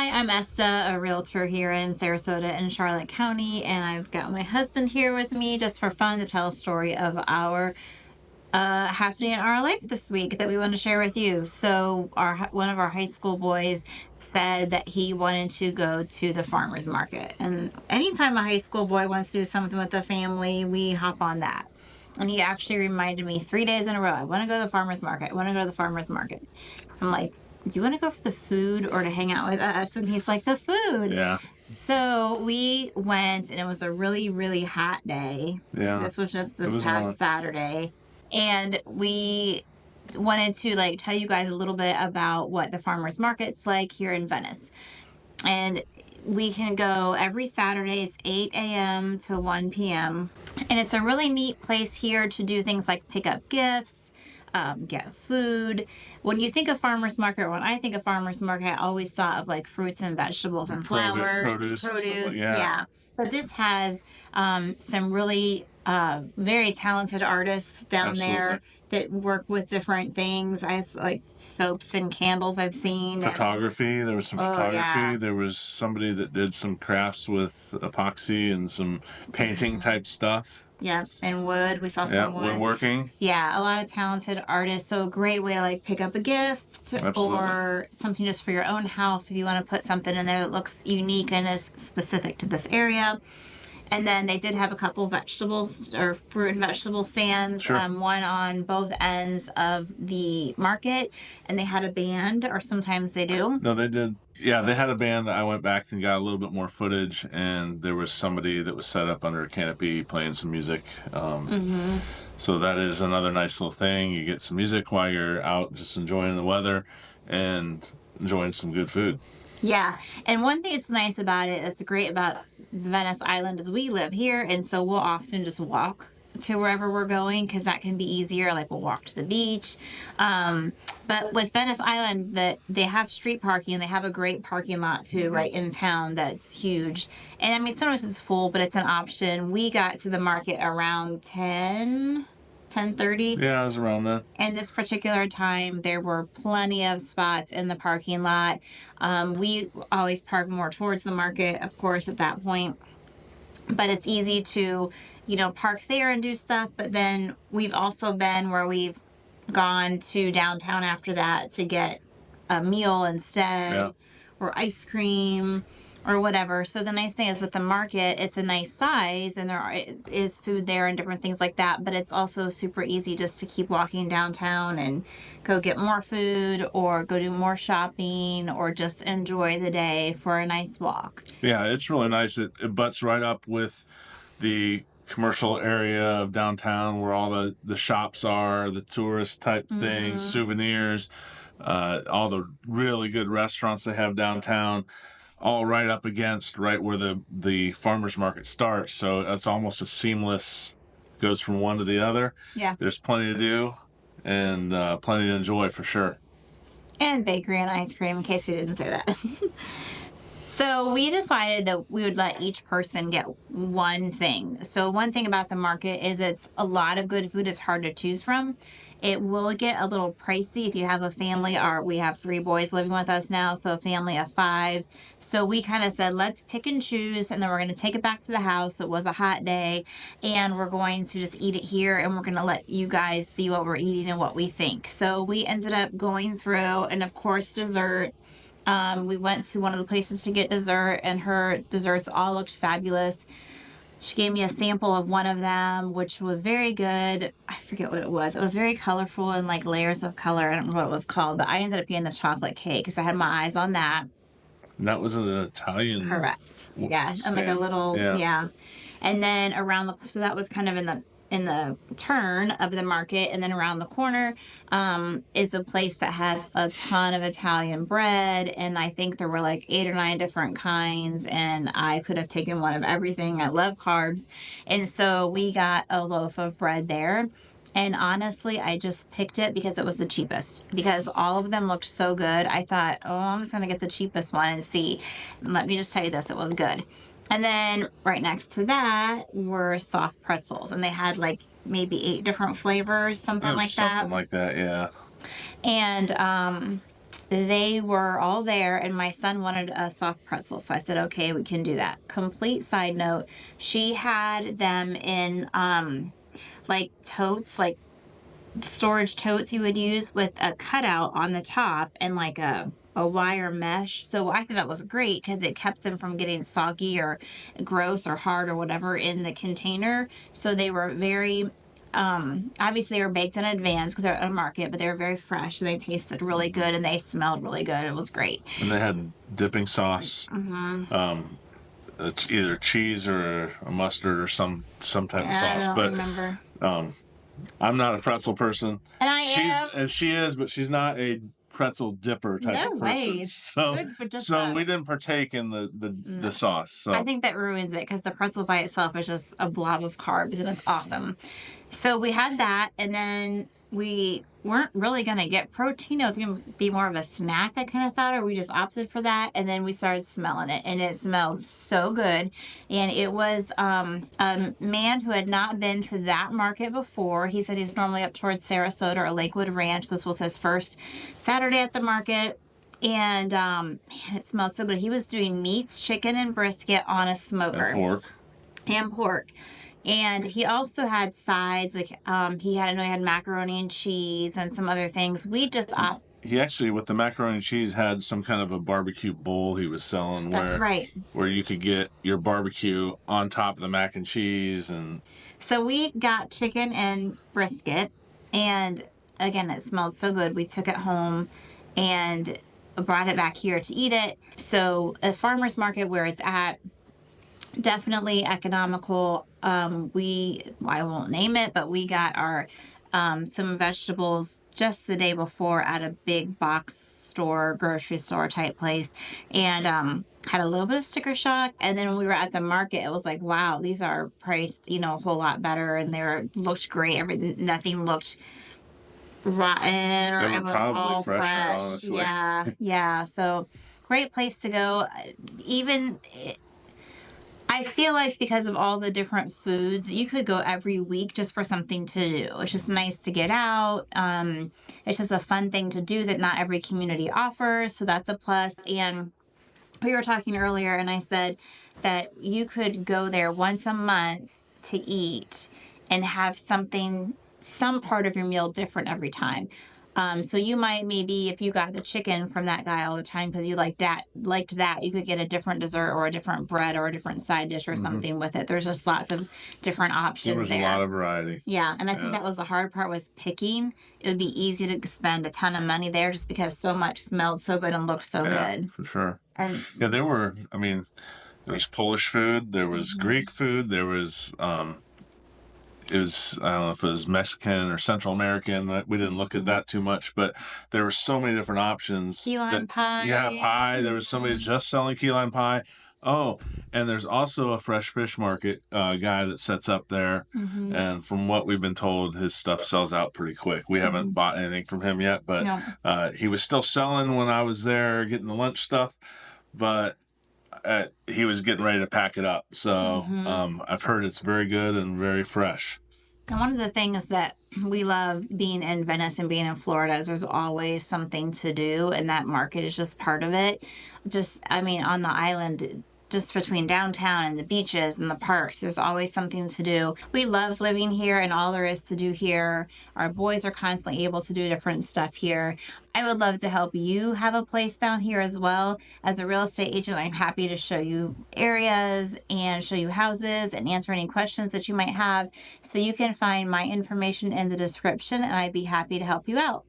Hi, I'm Esta, a realtor here in Sarasota and Charlotte County, and I've got my husband here with me just for fun to tell a story of our happening in our life this week that we want to share with you. So, one of our high school boys said that he wanted to go to the farmers market, and anytime a high school boy wants to do something with the family, we hop on that. And he actually reminded me 3 days in a row, I want to go to the farmers market. I want to go to the farmers market. I'm like, do you want to go for the food or to hang out with us? And he's like, the food. Yeah. So we went, and it was a really, really hot day. Yeah. This was just this past Saturday. And we wanted to tell you guys a little bit about what the farmers market's like here in Venice. And we can go every Saturday. It's 8 a.m. to 1 p.m. And it's a really neat place here to do things like pick up gifts, get food. When you think of farmers market, when I think of farmers market, I always thought of like fruits and vegetables and flowers, produce. Yeah. But this has some really very talented artists down there that work with different things. I like soaps and candles I've seen. Photography. There was some photography. Yeah. There was somebody that did some crafts with epoxy and some painting type stuff. Yeah, and wood. We saw some wood. Woodworking. Yeah, a lot of talented artists. So a great way to pick up a gift. Absolutely. Or something just for your own house if you want to put something in there that looks unique and is specific to this area. And then they did have a couple vegetables or fruit and vegetable stands, sure. One on both ends of the market. And they had a band, or sometimes they do. No, they did. Yeah, they had a band. I went back and got a little bit more footage, and there was somebody that was set up under a canopy playing some music. So that is another nice little thing. You get some music while you're out just enjoying the weather and enjoying some good food. Yeah, and one thing that's nice about it, that's great about Venice Island, is we live here, and so we'll often just walk to wherever we're going because that can be easier. Like we'll walk to the beach. But with Venice Island, that they have street parking, and they have a great parking lot too, right in town. That's huge. And I mean, sometimes it's full, but it's an option. We got to the market around 10:30. Yeah, it was around that. And this particular time, there were plenty of spots in the parking lot. We always park more towards the market, of course, at that point. But it's easy to, park there and do stuff. But then we've also been where we've gone to downtown after that to get a meal instead, or ice cream, or whatever. So the nice thing is with the market, it's a nice size and there is food there and different things like that. But it's also super easy just to keep walking downtown and go get more food or go do more shopping or just enjoy the day for a nice walk. Yeah, it's really nice. It butts right up with the commercial area of downtown where all the shops are, the tourist type things, souvenirs, all the really good restaurants they have downtown. All right up against right where the farmers market starts. So it's almost a seamless, goes from one to the other. Yeah. There's plenty to do and plenty to enjoy for sure. And bakery and ice cream, in case we didn't say that. So we decided that we would let each person get one thing. So one thing about the market is it's a lot of good food. It's hard to choose from. It will get a little pricey if you have a family. We have 3 boys living with us now, so a family of 5. So we kind of said, let's pick and choose, and then we're going to take it back to the house. It was a hot day, and we're going to just eat it here, and we're going to let you guys see what we're eating and what we think. So we ended up going through, and of course, dessert. We went to one of the places to get dessert, and her desserts all looked fabulous. She gave me a sample of one of them, which was very good. I forget what it was. It was very colorful and layers of color. I don't know what it was called, but I ended up getting the chocolate cake because I had my eyes on that. And that was an Italian. Correct. Yeah, and a little And then so that was kind of in the turn of the market, and then around the corner is a place that has a ton of Italian bread, and I think there were 8 or 9 different kinds, and I could have taken one of everything. I love carbs, and so we got a loaf of bread there. And honestly, I just picked it because it was the cheapest, because all of them looked so good. I thought, I'm just gonna get the cheapest one and see. And let me just tell you this, it was good. And then right next to that were soft pretzels, and they had maybe 8 different flavors, something like that. Something like that, yeah. And they were all there, and my son wanted a soft pretzel. So I said, okay, we can do that. Complete side note, she had them in like totes, like storage totes you would use with a cutout on the top and like a wire mesh. So I think that was great because it kept them from getting soggy or gross or hard or whatever in the container. So they were very obviously they were baked in advance because they're at a market, but they were very fresh and they tasted really good and they smelled really good. It was great. And they had dipping sauce, it's either cheese or a mustard or some type of sauce. I don't But remember. I'm not a pretzel person. And I am. And she is, but she's not a pretzel dipper type No of person. way. So, Good for just so that. we didn't partake in the sauce. So I think that ruins it because the pretzel by itself is just a blob of carbs and it's awesome. So we had that, and then we weren't really going to get protein. It was going to be more of a snack, I kind of thought, or we just opted for that. And then we started smelling it, and it smelled so good. And it was a man who had not been to that market before. He said he's normally up towards Sarasota or Lakewood Ranch. This was his first Saturday at the market. And man, it smelled so good. He was doing meats, chicken, and brisket on a smoker. and pork. And he also had sides, like he had macaroni and cheese and some other things. We just He actually, with the macaroni and cheese, had some kind of a barbecue bowl he was selling. That's right. Where you could get your barbecue on top of the mac and cheese. And so we got chicken and brisket, and again, it smelled so good. We took it home and brought it back here to eat it. So a farmer's market where it's at, definitely economical. I won't name it, but we got our some vegetables just the day before at a big box store, grocery store type place, and had a little bit of sticker shock. And then when we were at the market, it was like, wow, these are priced, a whole lot better, and looked great. Nothing looked rotten, or it was all fresh. Honestly. Yeah. So great place to go. I feel like because of all the different foods, you could go every week just for something to do. It's just nice to get out. It's just a fun thing to do that not every community offers. So that's a plus. And we were talking earlier, and I said that you could go there once a month to eat and have some part of your meal different every time. So you might maybe, if you got the chicken from that guy all the time because you liked that, you could get a different dessert or a different bread or a different side dish or something with it. There's just lots of different options there. There's a lot of variety. Yeah, and I think that was the hard part, was picking. It would be easy to spend a ton of money there just because so much smelled so good and looked so good. For sure. And there was Polish food, there was Greek food, there was it was, I don't know if it was Mexican or Central American. We didn't look at that too much, but there were so many different options. Key lime pie. Yeah, pie. There was somebody just selling key lime pie. Oh, and there's also a fresh fish market guy that sets up there. And from what we've been told, his stuff sells out pretty quick. We haven't bought anything from him yet, but he was still selling when I was there getting the lunch stuff. But he was getting ready to pack it up. So I've heard it's very good and very fresh. And one of the things that we love being in Venice and being in Florida is there's always something to do, and that market is just part of it. On the island, just between downtown and the beaches and the parks, there's always something to do. We love living here and all there is to do here. Our boys are constantly able to do different stuff here. I would love to help you have a place down here as well. As a real estate agent, I'm happy to show you areas and show you houses and answer any questions that you might have. So you can find my information in the description, and I'd be happy to help you out.